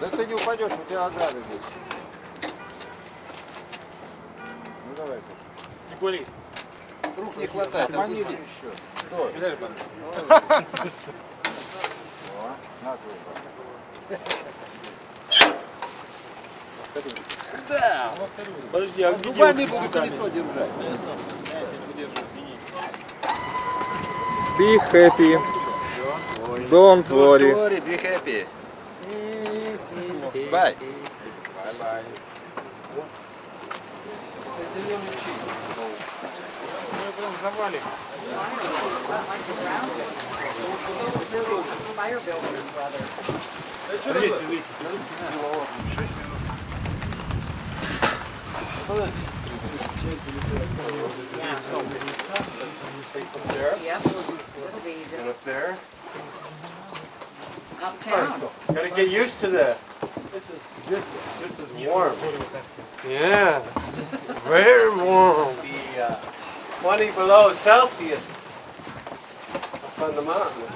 Да ты не упадешь, у тебя ограда здесь. Ну давай, Саша. Не кури. Рук не хватает, помоги еще. Стой. Видали, пан? О, на твой. Да. Подожди, а где Зубами девушка с буду цветами? колесо держать. Be happy. Don't worry. Don't worry, be happy. Bye. Bye-bye. Мы прям завалим. Fire building, brother. Видите. 6 минут. Yep. It'll be just Up there. uptown. Gotta get used to this. This is warm. Yeah. Very warm. Be 20 below Celsius up on the mountain.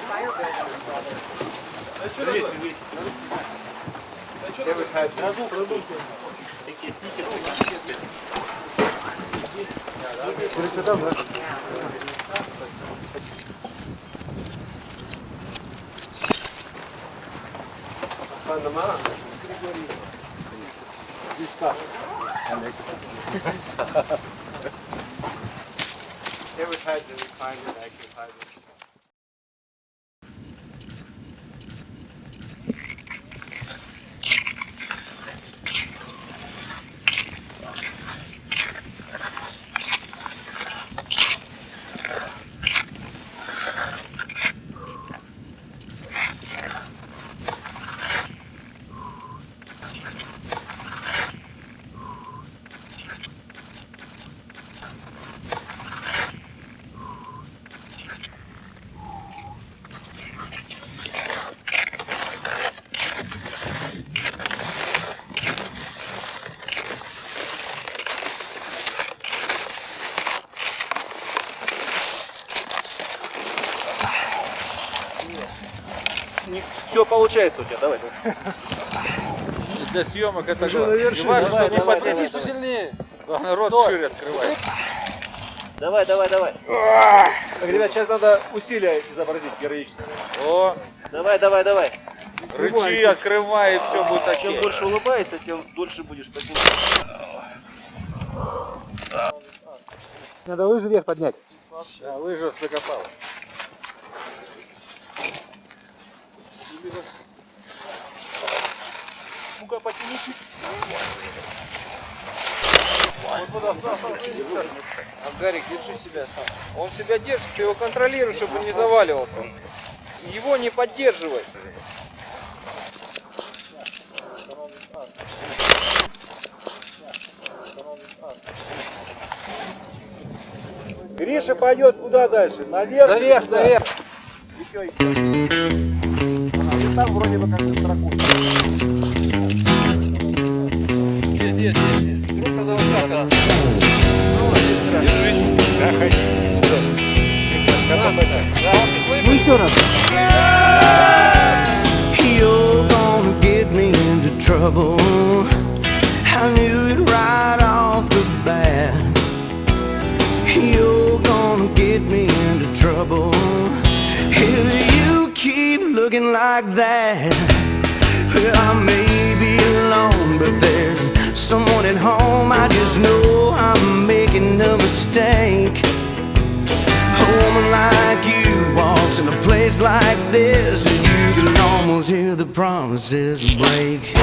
Fire building, brother. Видите. Первый тайп. Такие сникерсы. Курица там, да? Up on the mountain. Every time that we find it, I can find it. Все получается у тебя, давай. Для съемок это Уже наверх, не важно, давай, что не давай, поднимись давай. сильнее. Главное, рот шире открывай. Давай. Так, ребят, сейчас надо усилия изобразить героически. О, Давай. рычи, открывай, и все будет Чем окей. больше улыбается, тем дольше будешь поднимать. Надо лыжи вверх поднять. Да, лыжа закопалась. Ну-ка, потянись. Гарик, держи себя сам. Он себя держит, ты его контролируешь, чтобы он не заваливался. Его не поддерживай. Гриша пойдет куда дальше? Наверх? Наверх. Еще. Там вроде бы как дракон. Нет. Вдруг когда вот так. Держись. Да, ходи. Ну еще раз. You're gonna get me into trouble. I knew it right off the bat. You're gonna get me into trouble if you keep looking like that. Well, I may be alone, but there's someone at home. I just know I'm making a mistake. A woman like you walks in a place like this, and you can almost hear the promises break.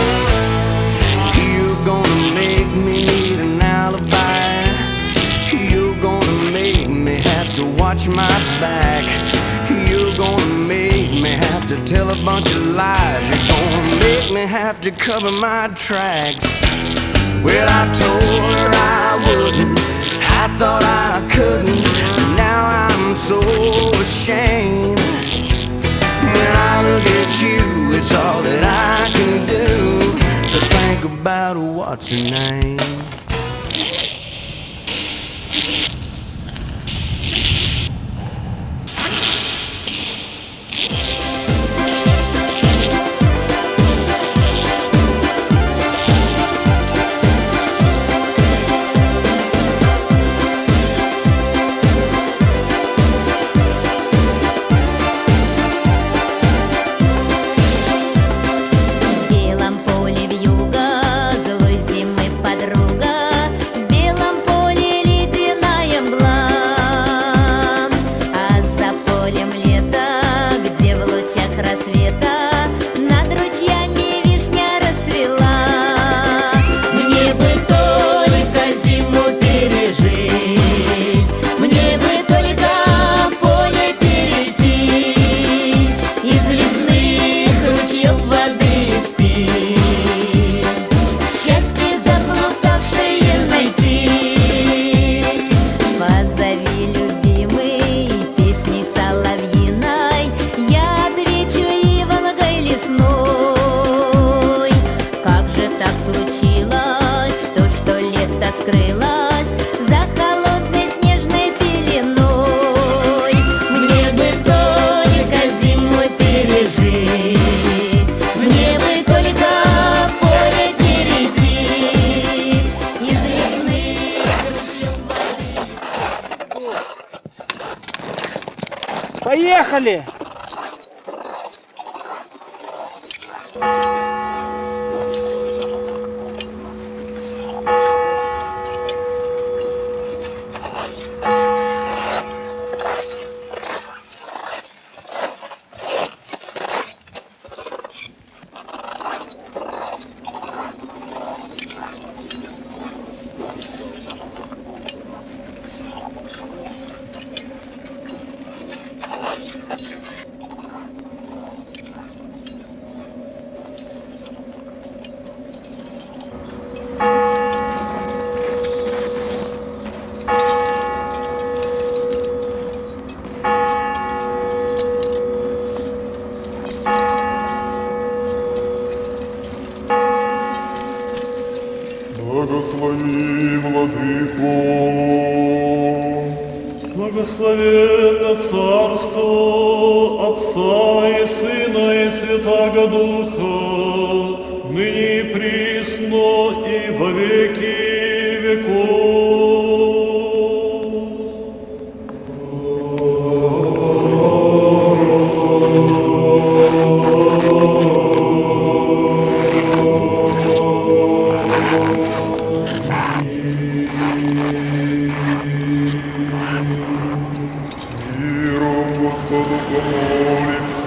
You're gonna make me need an alibi. You're gonna make me have to watch my back. You're gonna make me have to tell a bunch of lies. You're gonna make me have to cover my tracks. Well, I told her I wouldn't, I thought I couldn't, and now I'm so ashamed. When I look at you, it's all that I can do to think about what's her name. Поехали! Благослови, Владыко, благословенно Царство Отца и Сына и Святаго Духа, ныне и присно и во веки веков. Миром Господу помолимся.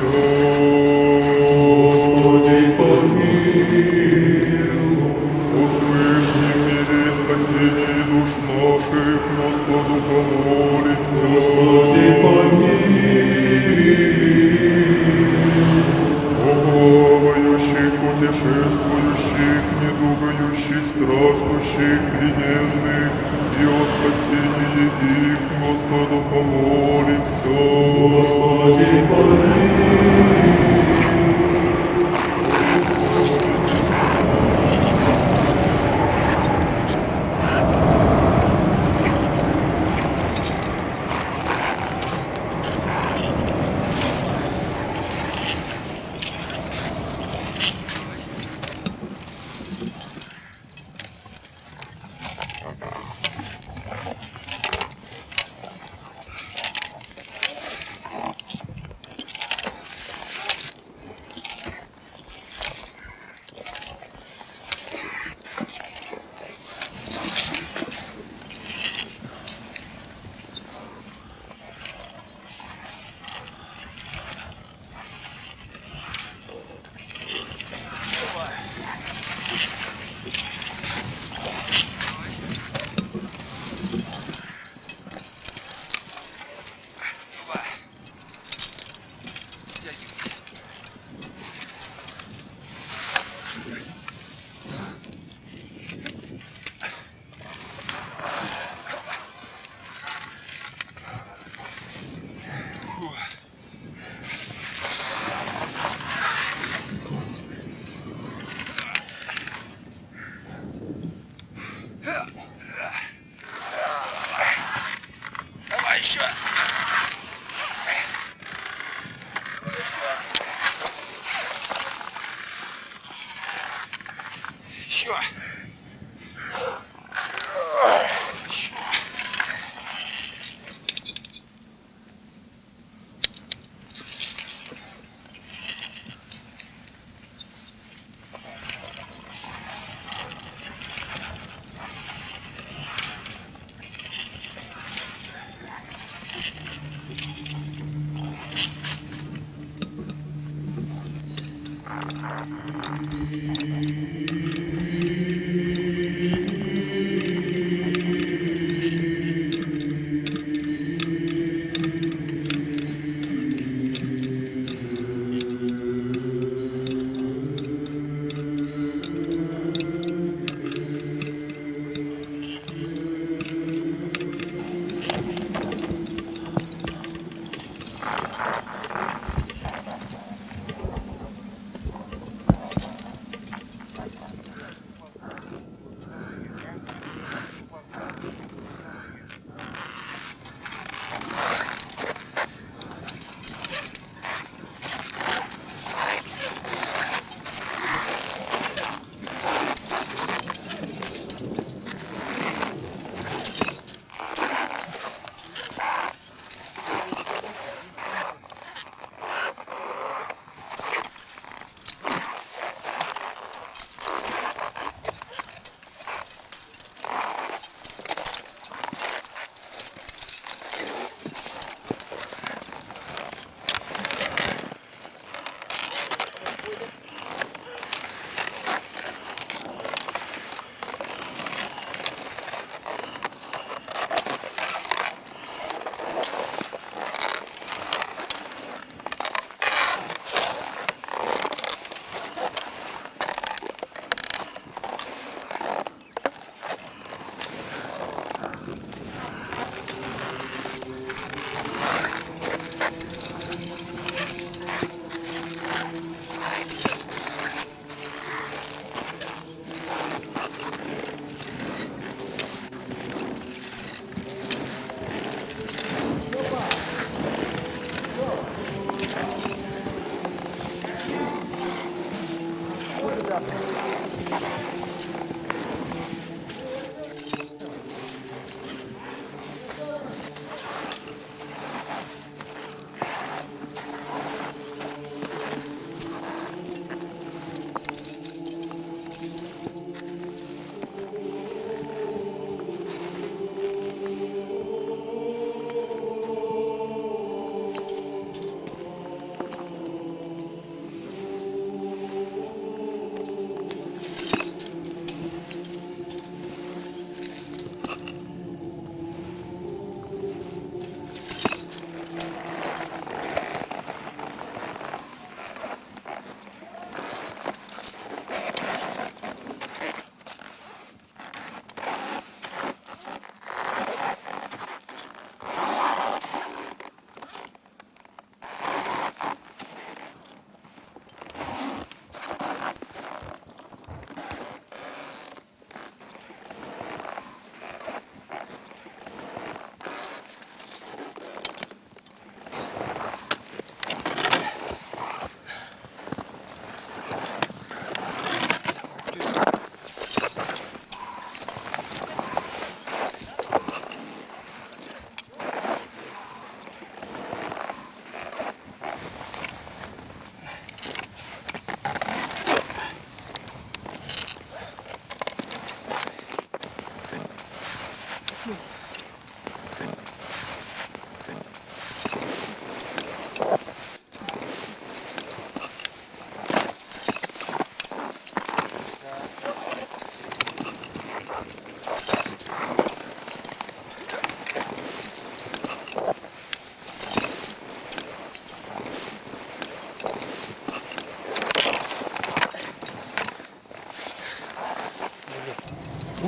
Господи, помилуй. Услышь мире спасение душ наших, Господу помолимся. Господи, помилуй. Плавающих, путешествующих, недугающих, страждущих, гневных, и о спасении их, Господу помолимся. Господи, помилуй.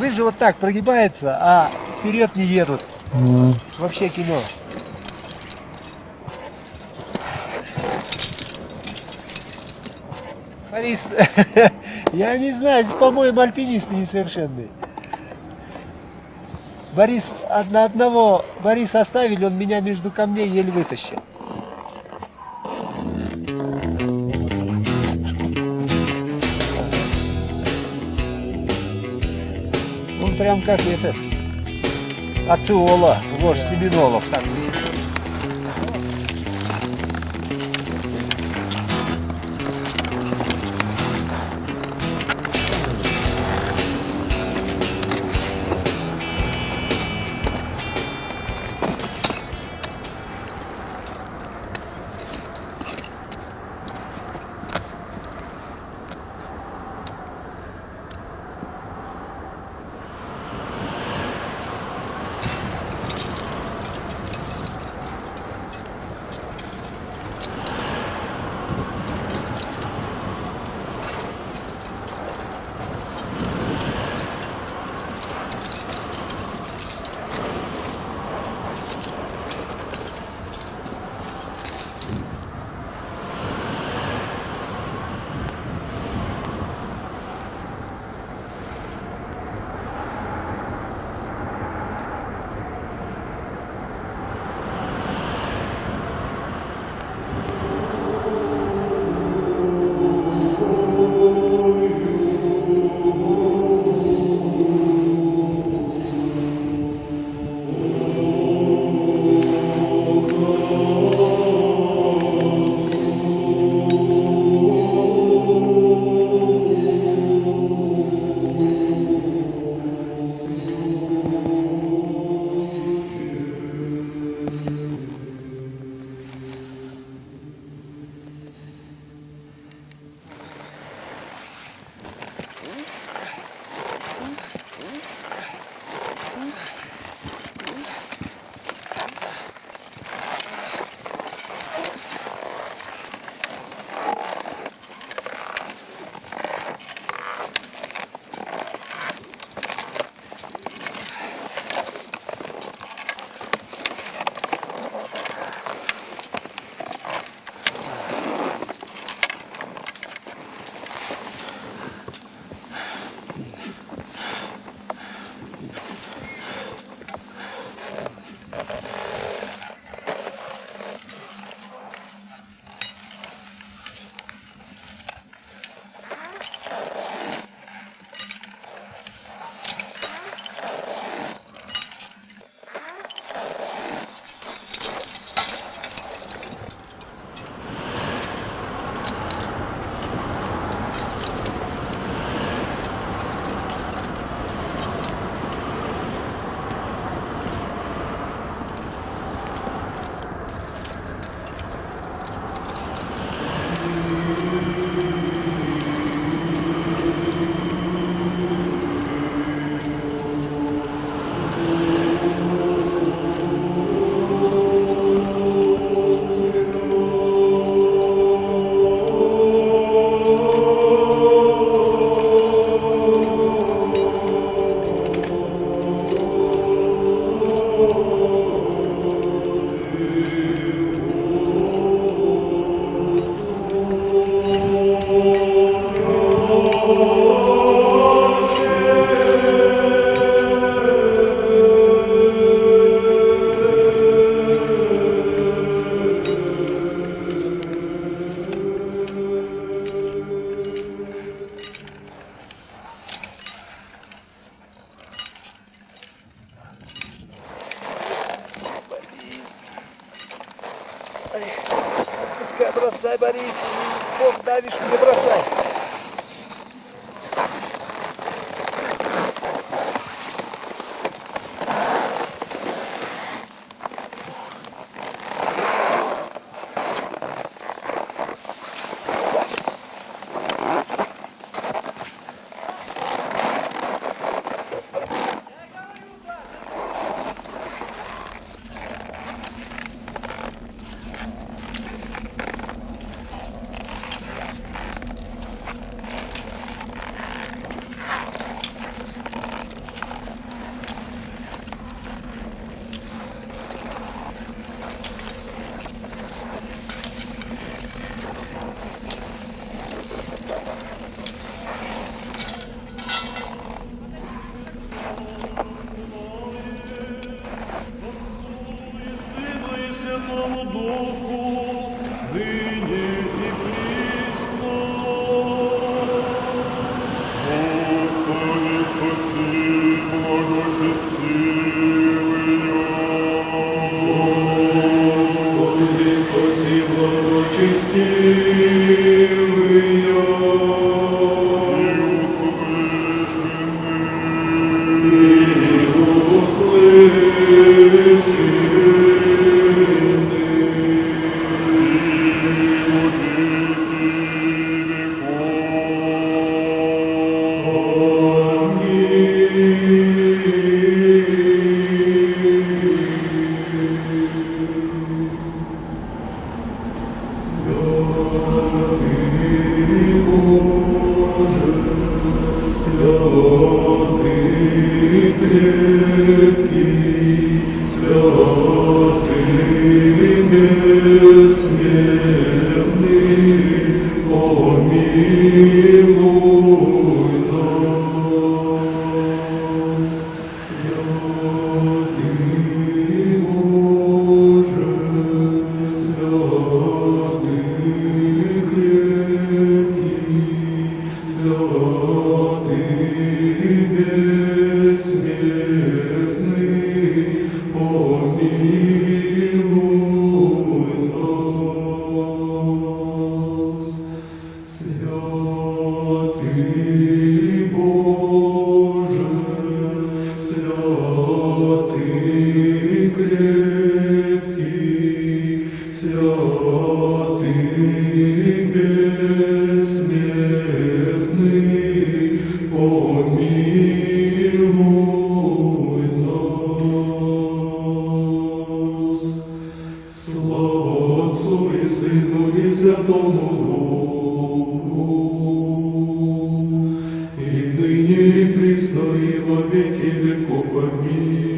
Лыжи вот так прогибаются, а вперед не едут. Вообще кино. Борис, я не знаю, здесь, по-моему, альпинисты несовершенные. Борис, на одного Бориса оставили, он меня между камней еле вытащил. Он прям как это, Ациола, вождь семинолов. Так. Пускай бросай, Борис. Бог давишь, не бросай. Святому Духу, ныне и присно. Господи, спаси, благочестивые. Господи, спаси, веки веков. Аминь.